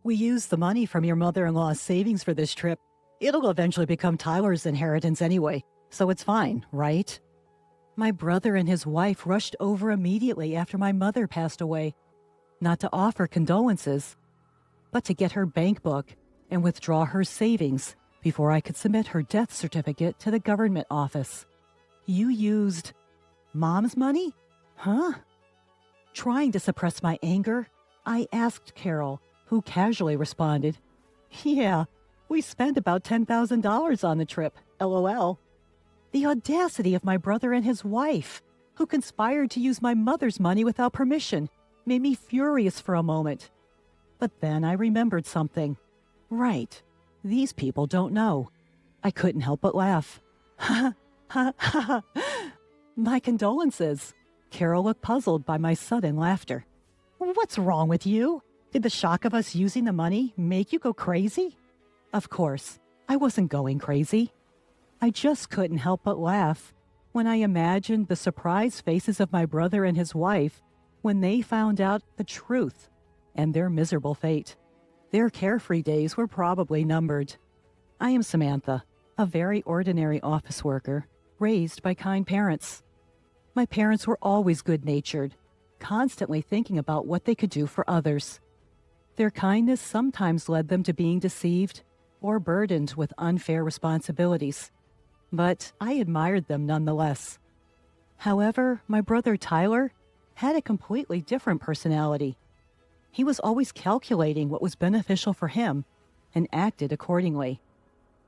We used the money from your mother-in-law's savings for this trip. It'll eventually become Tyler's inheritance anyway, so it's fine, right? My brother and his wife rushed over immediately after my mother passed away, not to offer condolences, but to get her bank book and withdraw her savings before I could submit her death certificate to the government office. You used Mom's money? Huh? Trying to suppress my anger, I asked Carol, who casually responded, "Yeah, we spent about $10,000 on the trip, LOL. The audacity of my brother and his wife, who conspired to use my mother's money without permission, made me furious for a moment. But then I remembered something. Right, these people don't know. I couldn't help but laugh. Ha ha ha. My condolences. Carol looked puzzled by my sudden laughter. What's wrong with you? Did the shock of us using the money make you go crazy? Of course, I wasn't going crazy. I just couldn't help but laugh when I imagined the surprised faces of my brother and his wife when they found out the truth and their miserable fate. Their carefree days were probably numbered. I am Samantha, a very ordinary office worker, raised by kind parents. My parents were always good-natured, constantly thinking about what they could do for others. Their kindness sometimes led them to being deceived or burdened with unfair responsibilities, but I admired them nonetheless. However, my brother Tyler had a completely different personality. He was always calculating what was beneficial for him and acted accordingly.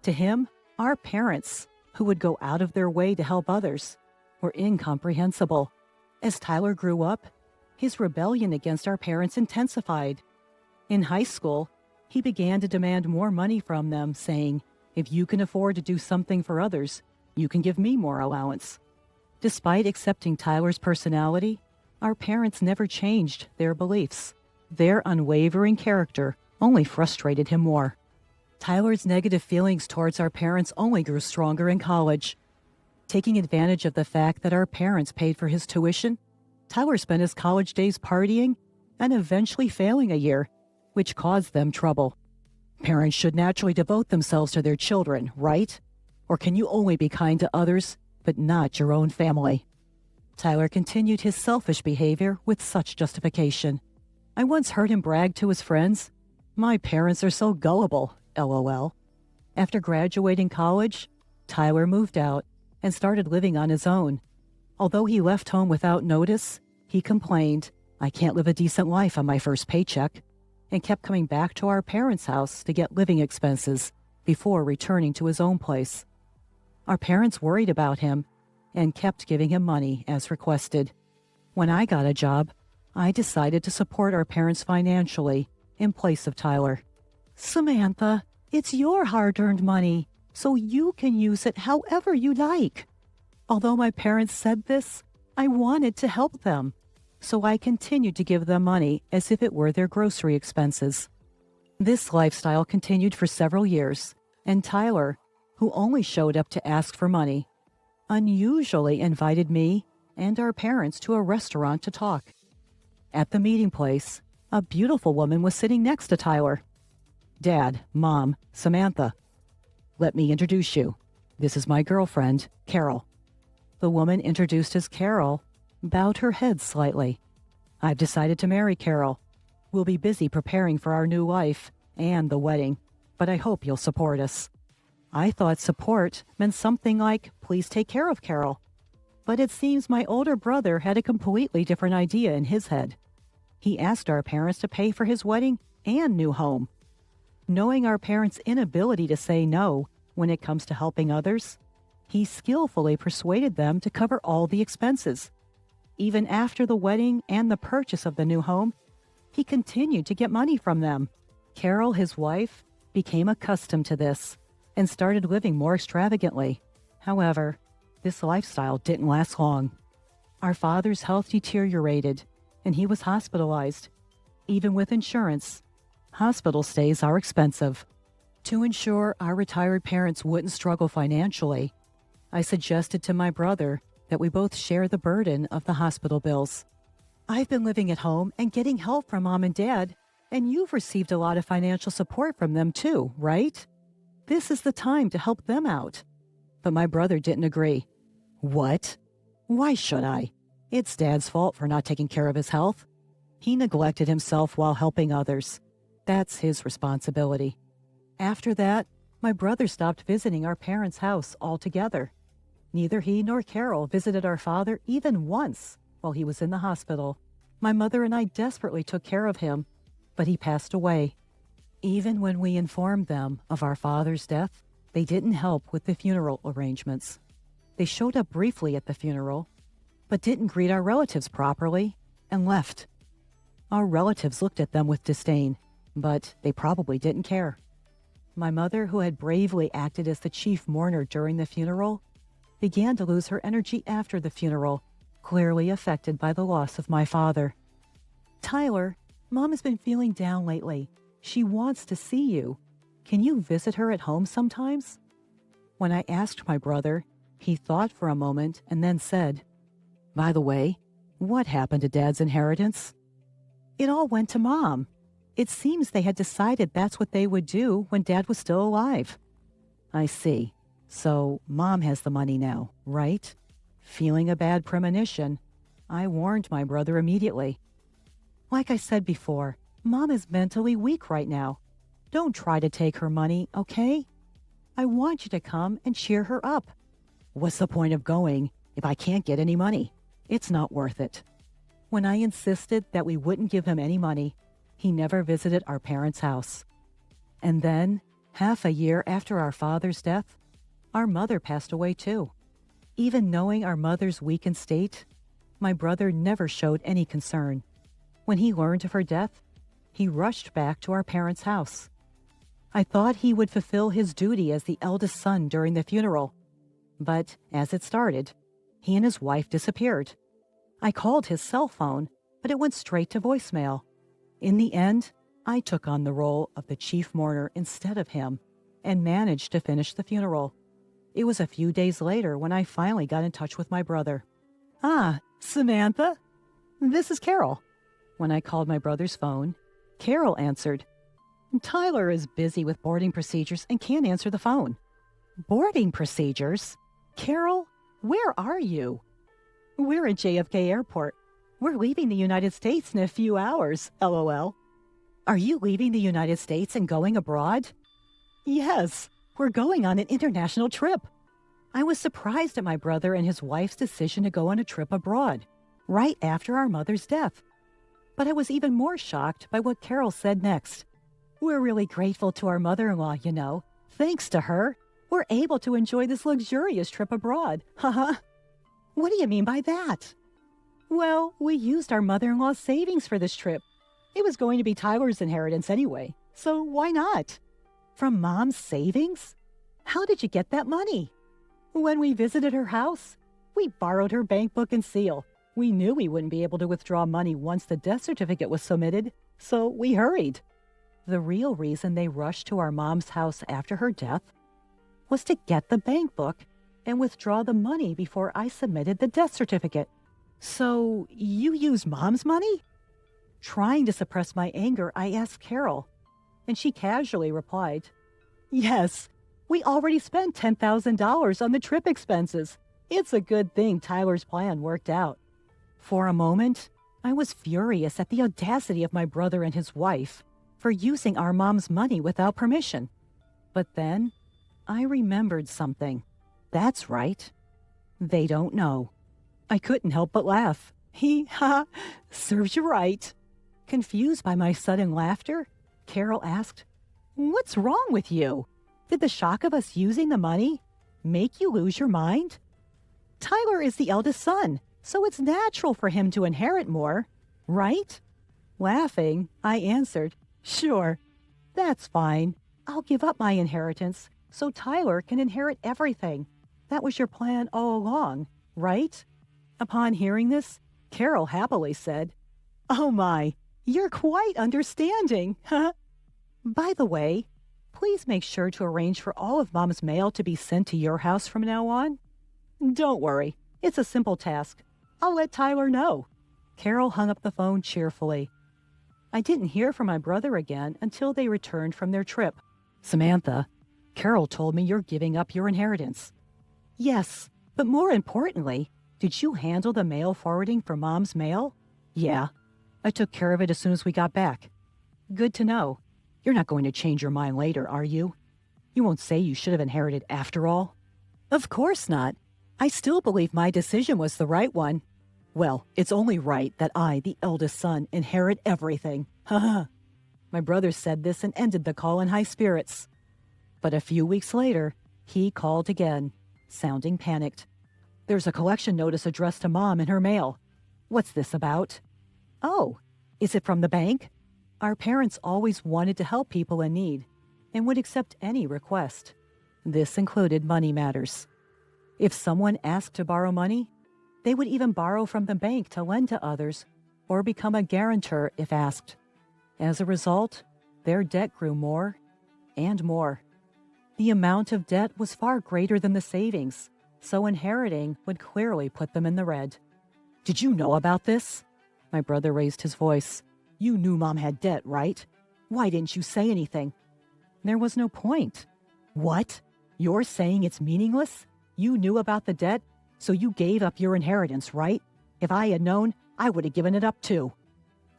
To him, our parents, who would go out of their way to help others, were incomprehensible. As Tyler grew up, his rebellion against our parents intensified. In high school, he began to demand more money from them, saying, "If you can afford to do something for others, you can give me more allowance." Despite accepting Tyler's personality, our parents never changed their beliefs. Their unwavering character only frustrated him more. Tyler's negative feelings towards our parents only grew stronger in college. Taking advantage of the fact that our parents paid for his tuition, Tyler spent his college days partying and eventually failing a year, which caused them trouble. Parents should naturally devote themselves to their children, right? Or can you only be kind to others, but not your own family? Tyler continued his selfish behavior with such justification. I once heard him brag to his friends, "My parents are so gullible, LOL." After graduating college, Tyler moved out and started living on his own. Although he left home without notice, he complained, "I can't live a decent life on my first paycheck," and kept coming back to our parents' house to get living expenses before returning to his own place. Our parents worried about him and kept giving him money as requested. When I got a job, I decided to support our parents financially in place of Tyler. "Samantha, it's your hard-earned money, so you can use it however you like." Although my parents said this, I wanted to help them, so I continued to give them money as if it were their grocery expenses. This lifestyle continued for several years, and Tyler, who only showed up to ask for money, unusually invited me and our parents to a restaurant to talk. At the meeting place, a beautiful woman was sitting next to Tyler. "Dad, Mom, Samantha. Let me introduce you. This is my girlfriend, Carol." The woman introduced as Carol bowed her head slightly. "I've decided to marry Carol. We'll be busy preparing for our new life and the wedding, but I hope you'll support us." I thought support meant something like, "Please take care of Carol." But it seems my older brother had a completely different idea in his head. He asked our parents to pay for his wedding and new home. Knowing our parents' inability to say no when it comes to helping others, he skillfully persuaded them to cover all the expenses. Even after the wedding and the purchase of the new home, he continued to get money from them. Carol, his wife, became accustomed to this and started living more extravagantly. However, this lifestyle didn't last long. Our father's health deteriorated, and he was hospitalized. Even with insurance, hospital stays are expensive. To ensure our retired parents wouldn't struggle financially, I suggested to my brother that we both share the burden of the hospital bills. "I've been living at home and getting help from Mom and Dad, And you've received a lot of financial support from them too, right? This is the time to help them out. But my brother didn't agree. What? Why should I? It's Dad's fault for not taking care of his health. He neglected himself while helping others. That's his responsibility. After that, my brother stopped visiting our parents' house altogether. Neither he nor Carol visited our father even once while he was in the hospital. My mother and I desperately took care of him, but he passed away. Even when we informed them of our father's death, they didn't help with the funeral arrangements. They showed up briefly at the funeral, but didn't greet our relatives properly and left. Our relatives looked at them with disdain, but they probably didn't care. My mother, who had bravely acted as the chief mourner during the funeral, began to lose her energy after the funeral, clearly affected by the loss of my father. Tyler, Mom has been feeling down lately. She wants to see you. Can you visit her at home sometimes? When I asked my brother, he thought for a moment and then said, "By the way, what happened to Dad's inheritance?" "It all went to Mom. It seems they had decided that's what they would do when Dad was still alive." "I see. So Mom has the money now, right?" Feeling a bad premonition, I warned my brother immediately. "Like I said before, Mom is mentally weak right now. Don't try to take her money, okay? I want you to come and cheer her up." "What's the point of going if I can't get any money? It's not worth it." When I insisted that we wouldn't give him any money, he never visited our parents' house. And then, half a year after our father's death, our mother passed away too. Even knowing our mother's weakened state, my brother never showed any concern. When he learned of her death, he rushed back to our parents' house. I thought he would fulfill his duty as the eldest son during the funeral. But as it started, he and his wife disappeared. I called his cell phone, but it went straight to voicemail. In the end, I took on the role of the chief mourner instead of him and managed to finish the funeral. It was a few days later when I finally got in touch with my brother. "Ah, Samantha? This is Carol." When I called my brother's phone, Carol answered. "Tyler is busy with boarding procedures and can't answer the phone." "Boarding procedures? Carol, where are you?" "We're at JFK Airport. We're leaving the United States in a few hours, LOL. "Are you leaving the United States and going abroad?" "Yes, we're going on an international trip." I was surprised at my brother and his wife's decision to go on a trip abroad, right after our mother's death. But I was even more shocked by what Carol said next. "We're really grateful to our mother-in-law, you know. Thanks to her, we're able to enjoy this luxurious trip abroad. Haha." "What do you mean by that?" "Well, we used our mother-in-law's savings for this trip. It was going to be Tyler's inheritance anyway, so why not?" "From Mom's savings? How did you get that money?" "When we visited her house, we borrowed her bank book and seal. We knew we wouldn't be able to withdraw money once the death certificate was submitted, so we hurried." The real reason they rushed to our mom's house after her death was to get the bank book and withdraw the money before I submitted the death certificate. "So you used Mom's money?" Trying to suppress my anger, I asked Carol, and she casually replied, "Yes, we already spent $10,000 on the trip expenses. It's a good thing Tyler's plan worked out." For a moment, I was furious at the audacity of my brother and his wife for using our mom's money without permission. But then I remembered something. That's right. They don't know. I couldn't help but laugh. Serves you right." Confused by my sudden laughter, Carol asked, "What's wrong with you? Did the shock of us using the money make you lose your mind? Tyler is the eldest son, so it's natural for him to inherit more, right?" Laughing, I answered, "Sure, that's fine. I'll give up my inheritance so Tyler can inherit everything. That was your plan all along, right?" Upon hearing this, Carol happily said, "Oh my, you're quite understanding." By the way, please make sure to arrange for all of Mom's mail to be sent to your house from now on. "Don't worry, it's a simple task. I'll let Tyler know." Carol hung up the phone cheerfully. I didn't hear from my brother again until they returned from their trip. Samantha, Carol told me you're giving up your inheritance. Yes, but more importantly, did you handle the mail forwarding for Mom's mail? Yeah, I took care of it as soon as we got back. Good to know. You're not going to change your mind later, are you? You won't say you should have inherited after all? Of course not. I still believe my decision was the right one. Well, it's only right that I, the eldest son, inherit everything. Haha. My brother said this and ended the call in high spirits. But a few weeks later, he called again, sounding panicked. There's a collection notice addressed to Mom in her mail. What's this about? Oh, is it from the bank? Our parents always wanted to help people in need and would accept any request. This included money matters. If someone asked to borrow money, they would even borrow from the bank to lend to others or become a guarantor if asked. As a result, their debt grew more and more. The amount of debt was far greater than the savings, so inheriting would clearly put them in the red. Did you know about this? My brother raised his voice. You knew Mom had debt, right? Why didn't you say anything? There was no point. What? You're saying it's meaningless? You knew about the debt, so you gave up your inheritance, right? If I had known, I would have given it up too.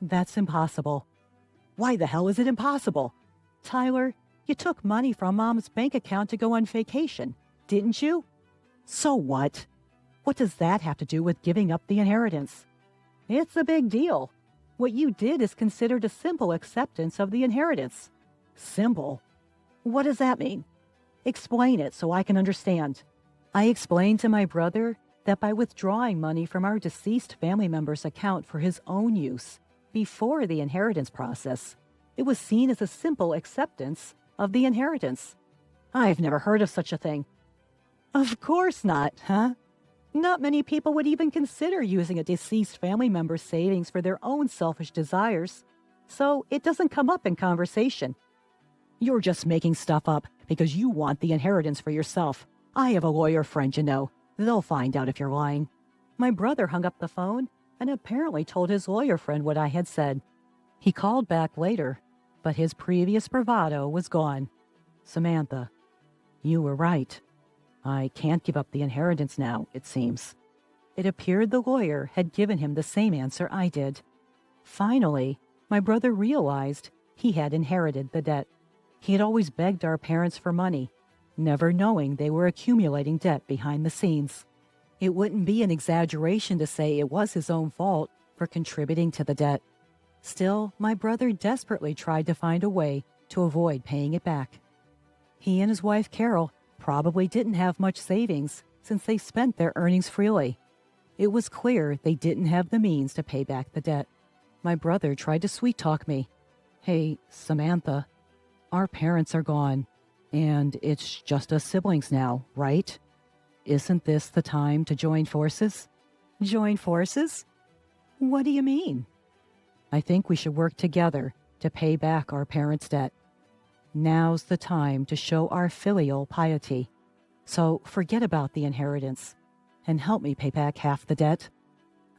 That's impossible. Why the hell is it impossible? Tyler, you took money from Mom's bank account to go on vacation, didn't you? So what? What does that have to do with giving up the inheritance? It's a big deal. What you did is considered a simple acceptance of the inheritance. Simple? What does that mean? Explain it so I can understand. I explained to my brother that by withdrawing money from our deceased family member's account for his own use before the inheritance process, it was seen as a simple acceptance of the inheritance. I've never heard of such a thing. Of course not, huh? Not many people would even consider using a deceased family member's savings for their own selfish desires, so it doesn't come up in conversation. You're just making stuff up because you want the inheritance for yourself. I have a lawyer friend, you know. They'll find out if you're lying. My brother hung up the phone and apparently told his lawyer friend what I had said. He called back later, but his previous bravado was gone. Samantha, you were right. I can't give up the inheritance now, it seems. It appeared the lawyer had given him the same answer I did. Finally, my brother realized he had inherited the debt. He had always begged our parents for money, never knowing they were accumulating debt behind the scenes. It wouldn't be an exaggeration to say it was his own fault for contributing to the debt. Still, my brother desperately tried to find a way to avoid paying it back. He and his wife, Carol, probably didn't have much savings since they spent their earnings freely. It was clear they didn't have the means to pay back the debt. My brother tried to sweet-talk me. Hey, Samantha, our parents are gone, and it's just us siblings now, right? Isn't this the time to join forces? Join forces? What do you mean? I think we should work together to pay back our parents' debt. Now's the time to show our filial piety. So forget about the inheritance and help me pay back half the debt.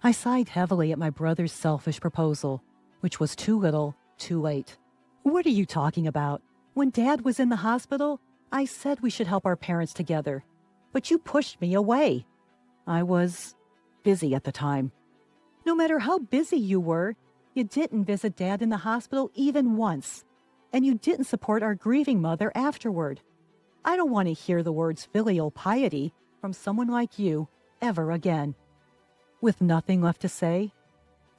I sighed heavily at my brother's selfish proposal, which was too little, too late. What are you talking about? When Dad was in the hospital, I said we should help our parents together, but you pushed me away. I was busy at the time. No matter how busy you were, you didn't visit Dad in the hospital even once, and you didn't support our grieving mother afterward. I don't want to hear the words filial piety from someone like you ever again. With nothing left to say,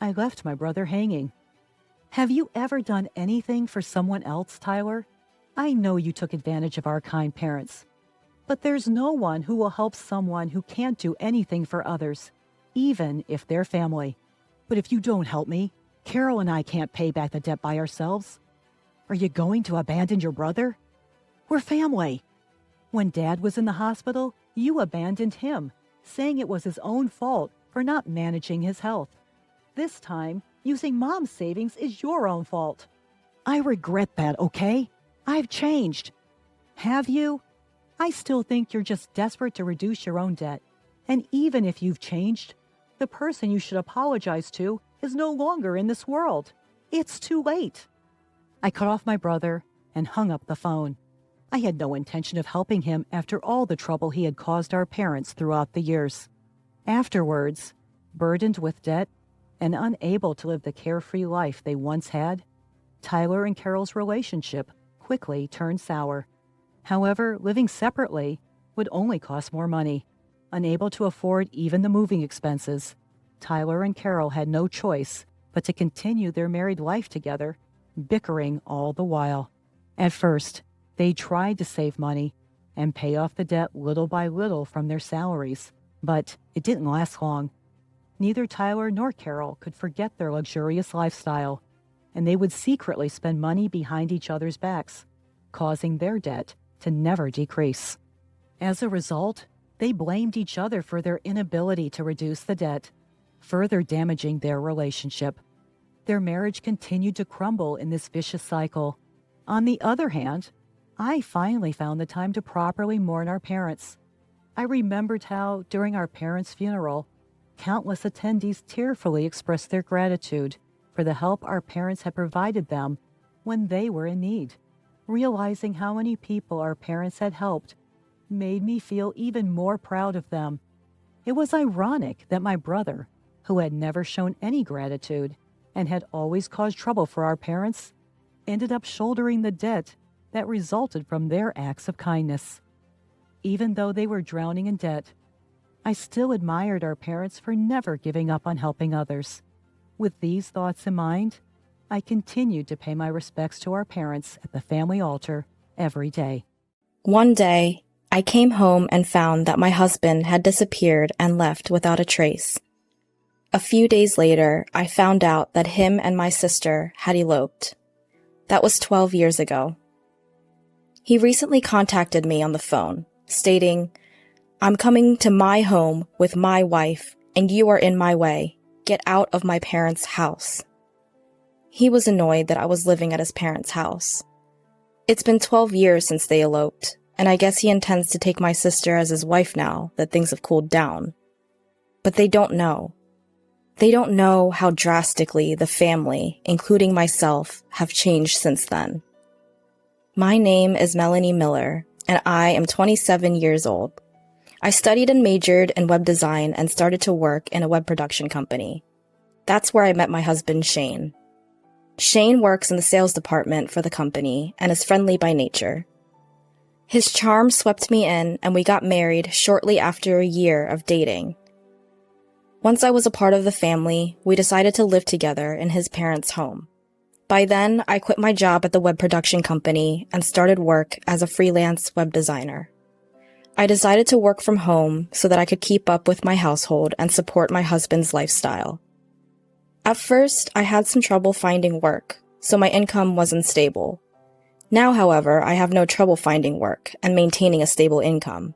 I left my brother hanging. Have you ever done anything for someone else, Tyler? I know you took advantage of our kind parents, but there's no one who will help someone who can't do anything for others, even if they're family. But if you don't help me, Carol and I can't pay back the debt by ourselves. Are you going to abandon your brother? We're family. When Dad was in the hospital, you abandoned him, saying it was his own fault for not managing his health. This time, using Mom's savings is your own fault. I regret that, okay? I've changed. Have you? I still think you're just desperate to reduce your own debt. And even if you've changed, the person you should apologize to is no longer in this world. It's too late. I cut off my brother and hung up the phone. I had no intention of helping him after all the trouble he had caused our parents throughout the years. Afterwards, burdened with debt and unable to live the carefree life they once had, Tyler and Carol's relationship quickly turned sour. However, living separately would only cost more money. Unable to afford even the moving expenses, Tyler and Carol had no choice but to continue their married life together, bickering all the while. At first, they tried to save money and pay off the debt little by little from their salaries, but it didn't last long. Neither Tyler nor Carol could forget their luxurious lifestyle, and they would secretly spend money behind each other's backs, causing their debt to never decrease. As a result, they blamed each other for their inability to reduce the debt, further damaging their relationship. Their marriage continued to crumble in this vicious cycle. On the other hand, I finally found the time to properly mourn our parents. I remembered how, during our parents' funeral, countless attendees tearfully expressed their gratitude for the help our parents had provided them when they were in need. Realizing how many people our parents had helped made me feel even more proud of them. It was ironic that my brother, who had never shown any gratitude and had always caused trouble for our parents, ended up shouldering the debt that resulted from their acts of kindness. Even though they were drowning in debt, I still admired our parents for never giving up on helping others. With these thoughts in mind, I continued to pay my respects to our parents at the family altar every day. One day, I came home and found that my husband had disappeared and left without a trace. A few days later, I found out that him and my sister had eloped. That was 12 years ago. He recently contacted me on the phone, stating, "I'm coming to my home with my wife, and you are in my way. Get out of my parents' house." He was annoyed that I was living at his parents' house. It's been 12 years since they eloped, and I guess he intends to take my sister as his wife now that things have cooled down. But they don't know. They don't know how drastically the family, including myself, have changed since then. My name is Melanie Miller, and I am 27 years old. I studied and majored in web design and started to work in a web production company. That's where I met my husband, Shane. Shane works in the sales department for the company and is friendly by nature. His charm swept me in, and we got married shortly after a year of dating. Once I was a part of the family, we decided to live together in his parents' home. By then, I quit my job at the web production company and started work as a freelance web designer. I decided to work from home so that I could keep up with my household and support my husband's lifestyle. At first, I had some trouble finding work, so my income wasn't stable. Now, however, I have no trouble finding work and maintaining a stable income.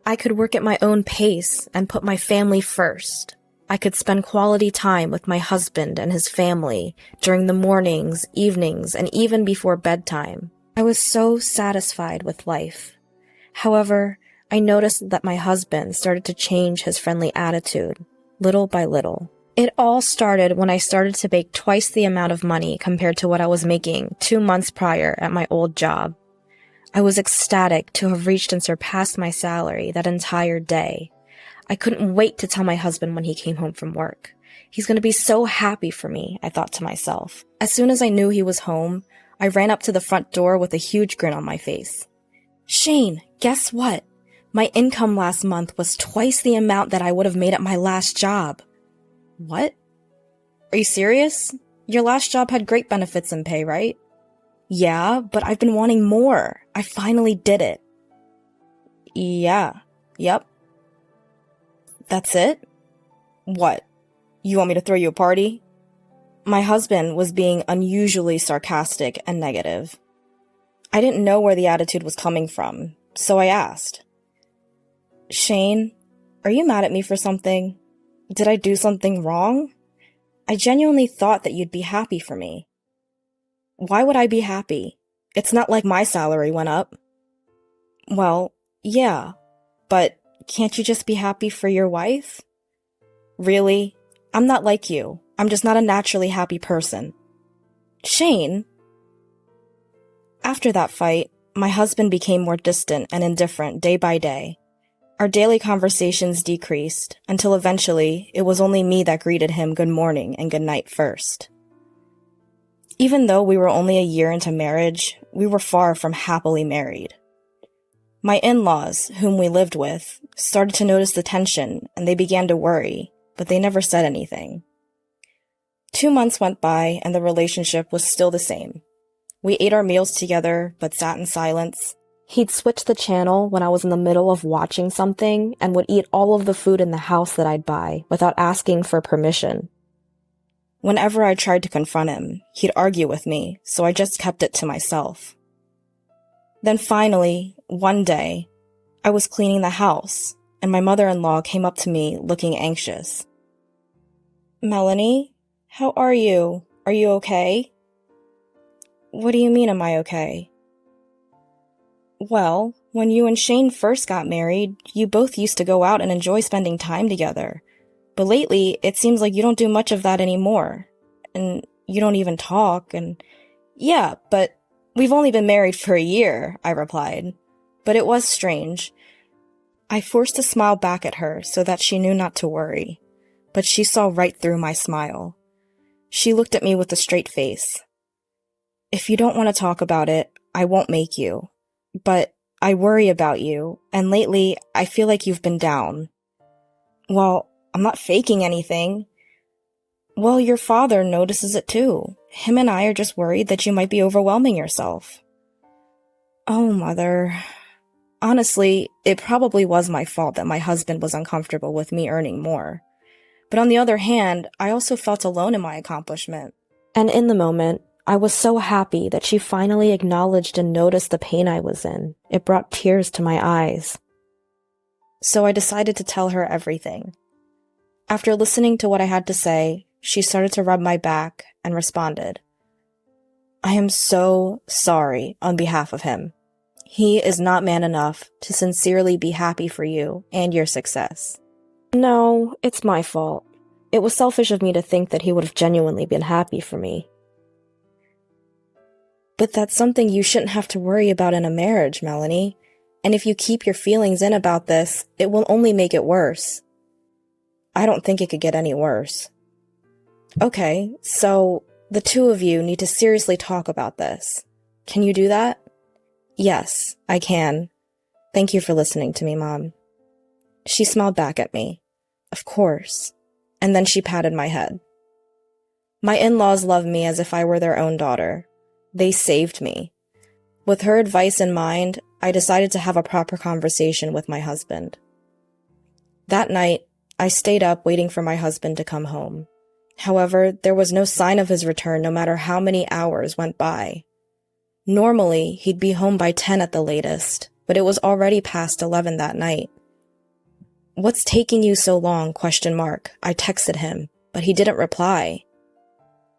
I could work at my own pace and put my family first. I could spend quality time with my husband and his family during the mornings, evenings, and even before bedtime. I was so satisfied with life. However, I noticed that my husband started to change his friendly attitude, little by little. It all started when I started to make twice the amount of money compared to what I was making 2 months prior at my old job. I was ecstatic to have reached and surpassed my salary that entire day. I couldn't wait to tell my husband when he came home from work. He's going to be so happy for me, I thought to myself. As soon as I knew he was home, I ran up to the front door with a huge grin on my face. "Shane, guess what? My income last month was twice the amount that I would have made at my last job." "What? Are you serious? Your last job had great benefits and pay, right?" "Yeah, but I've been wanting more. I finally did it." Yep. "That's it? What? You want me to throw you a party?" My husband was being unusually sarcastic and negative. I didn't know where the attitude was coming from, so I asked, "Shane, are you mad at me for something? Did I do something wrong? I genuinely thought that you'd be happy for me." "Why would I be happy? It's not like my salary went up." "Well, yeah, but can't you just be happy for your wife?" "Really? I'm not like you. I'm just not a naturally happy person." Shane. After that fight, my husband became more distant and indifferent day by day. Our daily conversations decreased until eventually it was only me that greeted him good morning and good night first. Even though we were only a year into marriage, we were far from happily married. My in-laws, whom we lived with, started to notice the tension and they began to worry, but they never said anything. 2 months went by and the relationship was still the same. We ate our meals together, but sat in silence. He'd switch the channel when I was in the middle of watching something and would eat all of the food in the house that I'd buy without asking for permission. Whenever I tried to confront him, he'd argue with me, so I just kept it to myself. Then finally, one day, I was cleaning the house, and my mother-in-law came up to me looking anxious. "Melanie, how are you? Are you okay?" "What do you mean, am I okay?" "Well, when you and Shane first got married, you both used to go out and enjoy spending time together. But lately, it seems like you don't do much of that anymore. And you don't even talk, and..." "Yeah, but we've only been married for a year," I replied. But it was strange. I forced a smile back at her so that she knew not to worry. But she saw right through my smile. She looked at me with a straight face. "If you don't want to talk about it, I won't make you. But I worry about you, and lately I feel like you've been down." "Well, I'm not faking anything." "Well, your father notices it too. Him and I are just worried that you might be overwhelming yourself." "Oh, Mother. Honestly, it probably was my fault that my husband was uncomfortable with me earning more. But on the other hand, I also felt alone in my accomplishment. And in the moment, I was so happy that she finally acknowledged and noticed the pain I was in. It brought tears to my eyes. So I decided to tell her everything. After listening to what I had to say, she started to rub my back and responded, "I am so sorry on behalf of him. He is not man enough to sincerely be happy for you and your success. No, it's my fault. It was selfish of me to think that he would have genuinely been happy for me." "But that's something you shouldn't have to worry about in a marriage, Melanie. And if you keep your feelings in about this, it will only make it worse." "I don't think it could get any worse." "Okay, so the two of you need to seriously talk about this. Can you do that?" "Yes, I can. Thank you for listening to me, Mom." She smiled back at me. "Of course." And then she patted my head. My in-laws love me as if I were their own daughter. They saved me. With her advice in mind, I decided to have a proper conversation with my husband. That night, I stayed up waiting for my husband to come home. However, there was no sign of his return no matter how many hours went by. Normally, he'd be home by 10 at the latest, but it was already past 11 that night. "What's taking you so long?" ? I texted him, but he didn't reply.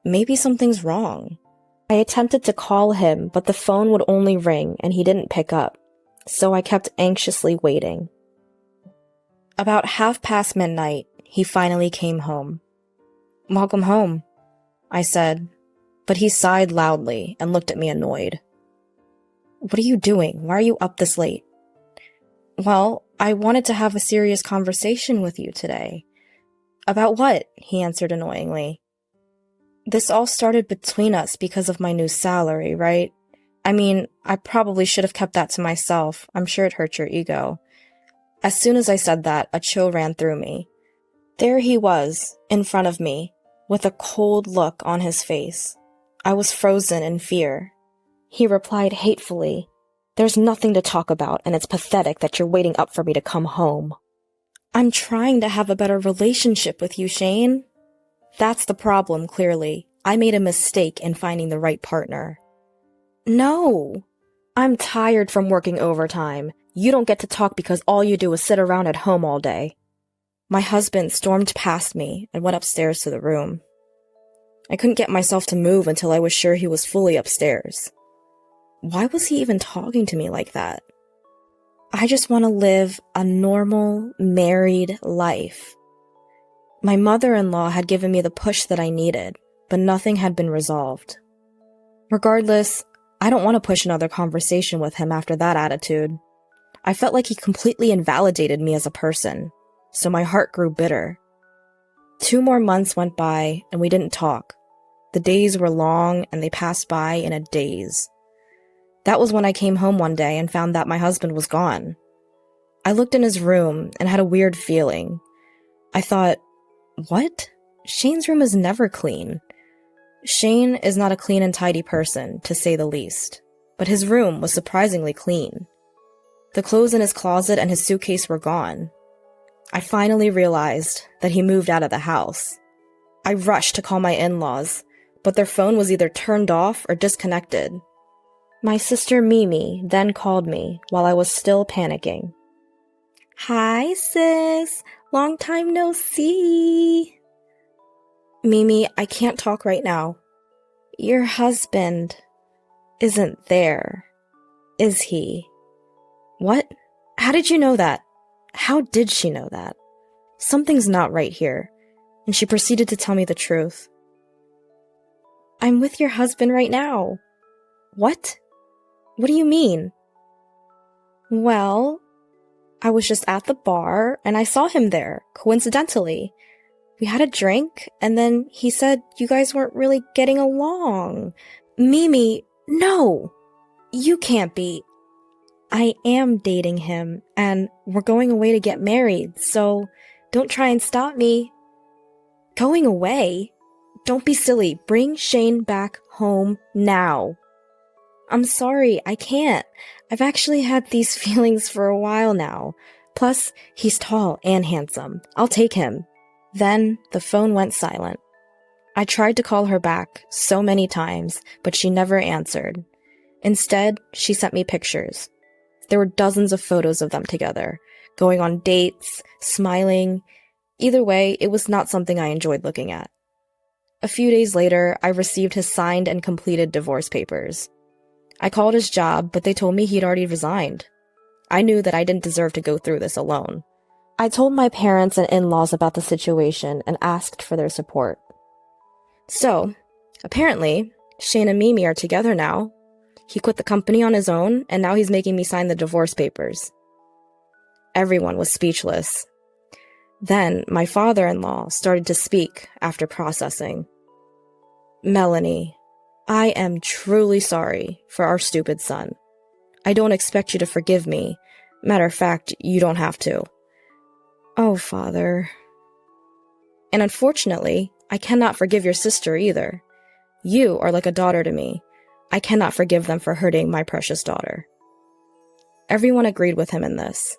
Maybe something's wrong. I attempted to call him, but the phone would only ring and he didn't pick up, so I kept anxiously waiting. About midnight, he finally came home. "Welcome home," I said, but he sighed loudly and looked at me annoyed. "What are you doing? Why are you up this late?" "Well, I wanted to have a serious conversation with you today." "About what?" he answered annoyingly. "This all started between us because of my new salary, right? I mean, I probably should have kept that to myself. I'm sure it hurt your ego." As soon as I said that, a chill ran through me. There he was, in front of me, with a cold look on his face. I was frozen in fear. He replied hatefully, "There's nothing to talk about, and it's pathetic that you're waiting up for me to come home." "I'm trying to have a better relationship with you, Shane." "That's the problem, clearly. I made a mistake in finding the right partner." "No! I'm tired from working overtime. You don't get to talk because all you do is sit around at home all day." My husband stormed past me and went upstairs to the room. I couldn't get myself to move until I was sure he was fully upstairs. Why was he even talking to me like that? I just want to live a normal, married life. My mother-in-law had given me the push that I needed, but nothing had been resolved. Regardless, I don't want to push another conversation with him after that attitude. I felt like he completely invalidated me as a person, so my heart grew bitter. 2 more months went by and we didn't talk. The days were long and they passed by in a daze. That was when I came home one day and found that my husband was gone. I looked in his room and had a weird feeling. I thought, what? Shane's room is never clean. Shane is not a clean and tidy person, to say the least, but his room was surprisingly clean. The clothes in his closet and his suitcase were gone. I finally realized that he moved out of the house. I rushed to call my in-laws, but their phone was either turned off or disconnected. My sister Mimi then called me while I was still panicking. Hi, sis. Long time no see. Mimi, I can't talk right now. Your husband isn't there, is he? What? How did you know that? How did she know that? Something's not right here, and she proceeded to tell me the truth. I'm with your husband right now. What? What do you mean? Well, I was just at the bar, and I saw him there, coincidentally. We had a drink, and then he said you guys weren't really getting along. Mimi, no! You can't be. I am dating him, and we're going away to get married, so don't try and stop me. Going away? Don't be silly. Bring Shane back home now. I'm sorry, I can't. I've actually had these feelings for a while now. Plus, he's tall and handsome. I'll take him. Then, the phone went silent. I tried to call her back so many times, but she never answered. Instead, she sent me pictures. There were dozens of photos of them together, going on dates, smiling. Either way, it was not something I enjoyed looking at. A few days later, I received his signed and completed divorce papers. I called his job, but they told me he'd already resigned. I knew that I didn't deserve to go through this alone. I told my parents and in-laws about the situation and asked for their support. So, apparently, Shane and Mimi are together now. He quit the company on his own, and now he's making me sign the divorce papers. Everyone was speechless. Then, my father-in-law started to speak after processing. Melanie, I am truly sorry for our stupid son. I don't expect you to forgive me. Matter of fact, you don't have to. Oh, Father. And unfortunately, I cannot forgive your sister either. You are like a daughter to me. I cannot forgive them for hurting my precious daughter. Everyone agreed with him in this.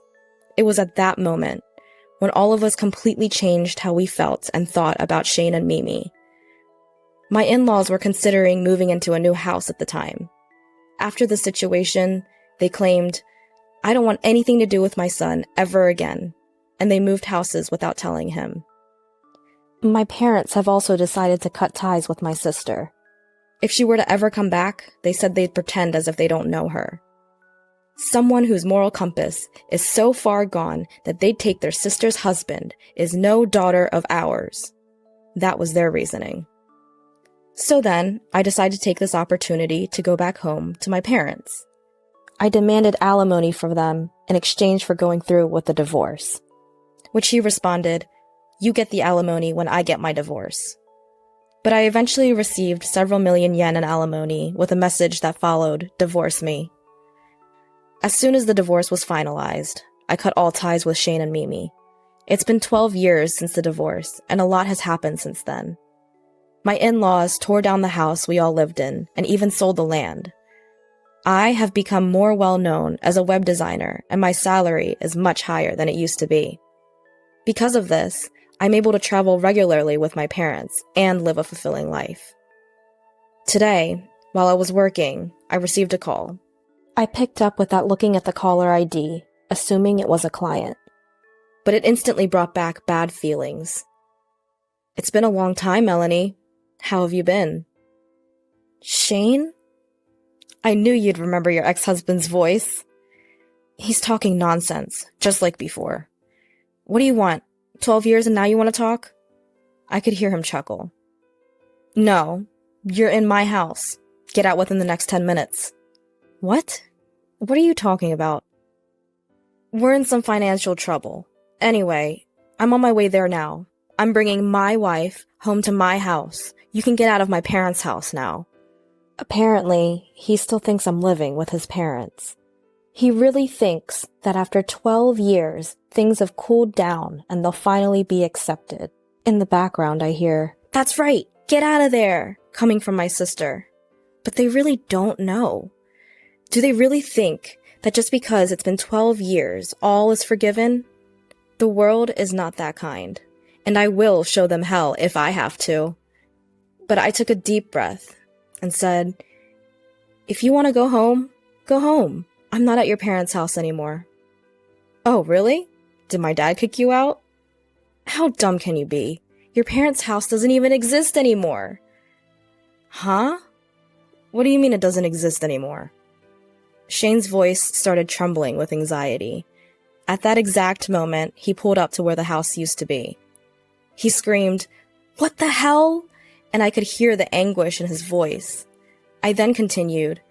It was at that moment, when all of us completely changed how we felt and thought about Shane and Mimi. My in-laws were considering moving into a new house at the time. After the situation, they claimed, I don't want anything to do with my son ever again, and they moved houses without telling him. My parents have also decided to cut ties with my sister. If she were to ever come back, they said they'd pretend as if they don't know her. Someone whose moral compass is so far gone that they'd take their sister's husband is no daughter of ours. That was their reasoning. So then, I decided to take this opportunity to go back home to my parents. I demanded alimony from them in exchange for going through with the divorce. Which he responded, you get the alimony when I get my divorce. But I eventually received several million yen in alimony with a message that followed, divorce me. As soon as the divorce was finalized, I cut all ties with Shane and Mimi. It's been 12 years since the divorce, and a lot has happened since then. My in-laws tore down the house we all lived in, and even sold the land. I have become more well-known as a web designer, and my salary is much higher than it used to be. Because of this, I'm able to travel regularly with my parents and live a fulfilling life. Today, while I was working, I received a call. I picked up without looking at the caller ID, assuming it was a client. But it instantly brought back bad feelings. It's been a long time, Melanie. How have you been? Shane? I knew you'd remember your ex-husband's voice. He's talking nonsense, just like before. What do you want? 12 years and now you want to talk? I could hear him chuckle. No, you're in my house. Get out within the next 10 minutes. What? What are you talking about? We're in some financial trouble. Anyway, I'm on my way there now. I'm bringing my wife home to my house. You can get out of my parents' house now. Apparently, he still thinks I'm living with his parents. He really thinks that after 12 years, things have cooled down and they'll finally be accepted. In the background, I hear, "That's right, get out of there," coming from my sister. But they really don't know. Do they really think that just because it's been 12 years, all is forgiven? The world is not that kind, and I will show them hell if I have to. But I took a deep breath and said, "If you want to go home, go home. I'm not at your parents' house anymore." "Oh, really? Did my dad kick you out?" "How dumb can you be? Your parents' house doesn't even exist anymore." "Huh? What do you mean it doesn't exist anymore?" Shane's voice started trembling with anxiety. At that exact moment, he pulled up to where the house used to be. He screamed, "What the hell?" And I could hear the anguish in his voice. I then continued,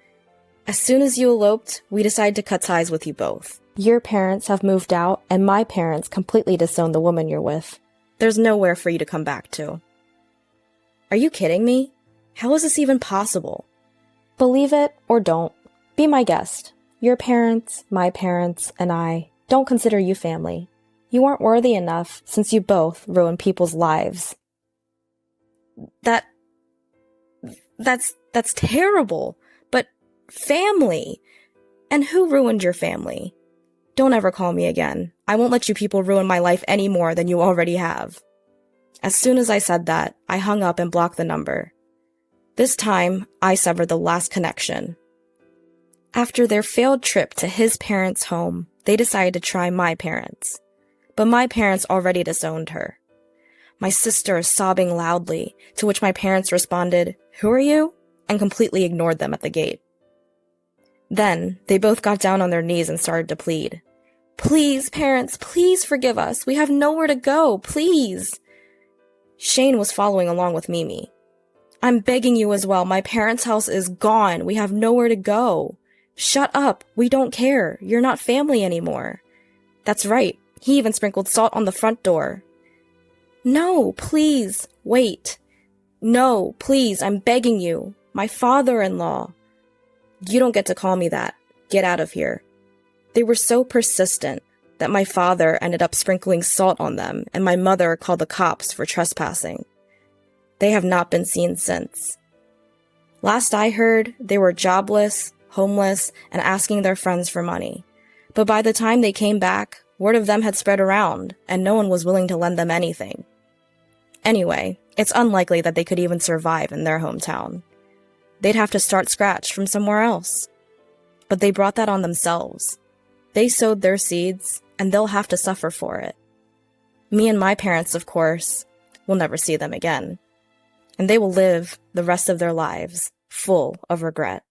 "As soon as you eloped, we decided to cut ties with you both. Your parents have moved out, and my parents completely disowned the woman you're with. There's nowhere for you to come back to." Are you kidding me? How is this even possible? Believe it or don't, be my guest. Your parents, my parents, and I don't consider you family. You aren't worthy enough since you both ruin people's lives. That's terrible. But family? And who ruined your family? Don't ever call me again. I won't let you people ruin my life any more than you already have. As soon as I said that, I hung up and blocked the number. This time, I severed the last connection. After their failed trip to his parents' home, they decided to try my parents. But my parents already disowned her. My sister is sobbing loudly, to which my parents responded, "Who are you?" and completely ignored them at the gate. Then, they both got down on their knees and started to plead. "Please, parents, please forgive us. We have nowhere to go, please." Shane was following along with Mimi. "I'm begging you as well. My parents' house is gone. We have nowhere to go. Shut up. We don't care. You're not family anymore." That's right. He even sprinkled salt on the front door. "No, please, wait. No, please, I'm begging you. My father-in-law." "You don't get to call me that. Get out of here." They were so persistent that my father ended up sprinkling salt on them, and my mother called the cops for trespassing. They have not been seen since. Last I heard, they were jobless, homeless, and asking their friends for money. But by the time they came back, word of them had spread around, and no one was willing to lend them anything. Anyway, it's unlikely that they could even survive in their hometown. They'd have to start scratch from somewhere else. But they brought that on themselves. They sowed their seeds, and they'll have to suffer for it. Me and my parents, of course, will never see them again. And they will live the rest of their lives full of regret.